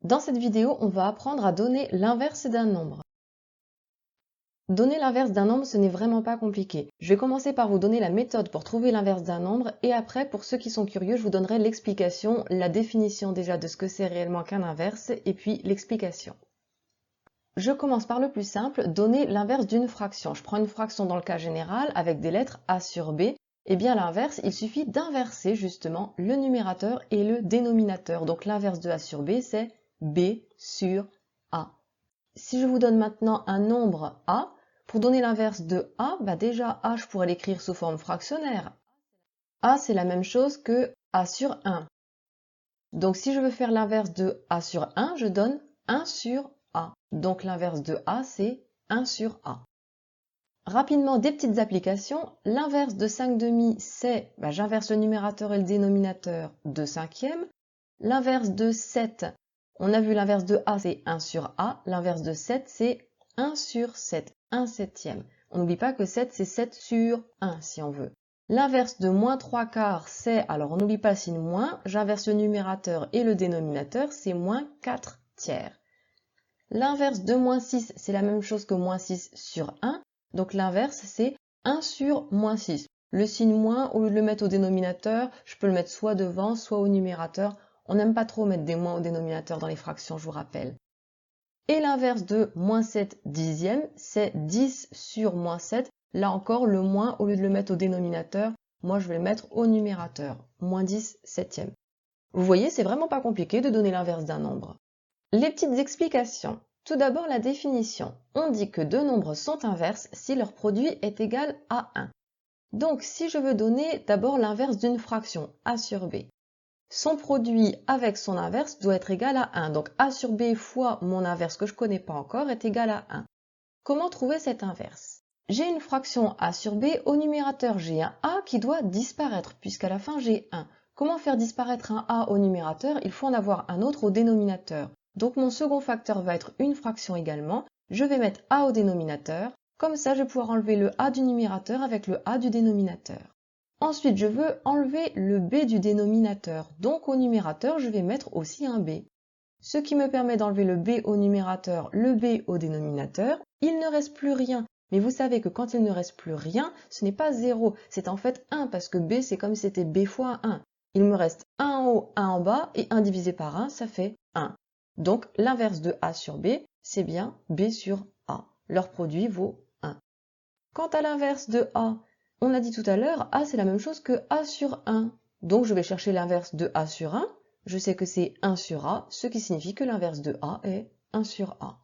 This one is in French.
Dans cette vidéo, on va apprendre à donner l'inverse d'un nombre. Donner l'inverse d'un nombre, ce n'est vraiment pas compliqué. Je vais commencer par vous donner la méthode pour trouver l'inverse d'un nombre et après, pour ceux qui sont curieux, je vous donnerai l'explication, la définition déjà de ce que c'est réellement qu'un inverse et puis l'explication. Je commence par le plus simple, donner l'inverse d'une fraction. Je prends une fraction dans le cas général avec des lettres a sur b. Et bien l'inverse, il suffit d'inverser justement le numérateur et le dénominateur. Donc l'inverse de a sur b, c'est b sur a. Si je vous donne maintenant un nombre a, pour donner l'inverse de a, déjà a, je pourrais l'écrire sous forme fractionnaire. A, c'est la même chose que a sur 1. Donc si je veux faire l'inverse de a sur 1, je donne 1 sur a. Donc l'inverse de a, c'est 1 sur a. Rapidement, des petites applications. L'inverse de 5/2, c'est, j'inverse le numérateur et le dénominateur de 5e. L'inverse de 7, on a vu l'inverse de a, c'est 1 sur a. L'inverse de 7, c'est 1 sur 7, 1 septième. On n'oublie pas que 7, c'est 7 sur 1, si on veut. L'inverse de moins 3/4, c'est, alors on n'oublie pas le signe moins, j'inverse le numérateur et le dénominateur, c'est moins 4 tiers. L'inverse de moins 6, c'est la même chose que moins 6 sur 1. Donc l'inverse, c'est 1 sur moins 6. Le signe moins, au lieu de le mettre au dénominateur, je peux le mettre soit devant, soit au numérateur. On n'aime pas trop mettre des moins au dénominateur dans les fractions, je vous rappelle. Et l'inverse de moins 7 dixièmes, c'est 10 sur moins 7. Là encore, le moins, au lieu de le mettre au dénominateur, moi je vais le mettre au numérateur. Moins 10 septièmes. Vous voyez, c'est vraiment pas compliqué de donner l'inverse d'un nombre. Les petites explications. Tout d'abord, la définition. On dit que deux nombres sont inverses si leur produit est égal à 1. Donc, si je veux donner d'abord l'inverse d'une fraction, a sur b, son produit avec son inverse doit être égal à 1. Donc, a sur b fois mon inverse que je ne connais pas encore est égal à 1. Comment trouver cet inverse? J'ai une fraction a sur b, au numérateur j'ai un a qui doit disparaître puisqu'à la fin j'ai 1. Comment faire disparaître un a au numérateur? Il faut en avoir un autre au dénominateur. Donc mon second facteur va être une fraction également. Je vais mettre a au dénominateur. Comme ça, je vais pouvoir enlever le a du numérateur avec le a du dénominateur. Ensuite, je veux enlever le b du dénominateur. Donc au numérateur, je vais mettre aussi un b. Ce qui me permet d'enlever le b au numérateur, le b au dénominateur. Il ne reste plus rien. Mais vous savez que quand il ne reste plus rien, ce n'est pas 0. C'est en fait 1 parce que b, c'est comme si c'était b fois 1. Il me reste 1 en haut, 1 en bas et 1 divisé par 1, ça fait 1. Donc, l'inverse de a sur b, c'est bien b sur a. Leur produit vaut 1. Quant à l'inverse de a, on a dit tout à l'heure, a c'est la même chose que a sur 1. Donc, je vais chercher l'inverse de a sur 1. Je sais que c'est 1 sur a, ce qui signifie que l'inverse de a est 1 sur a.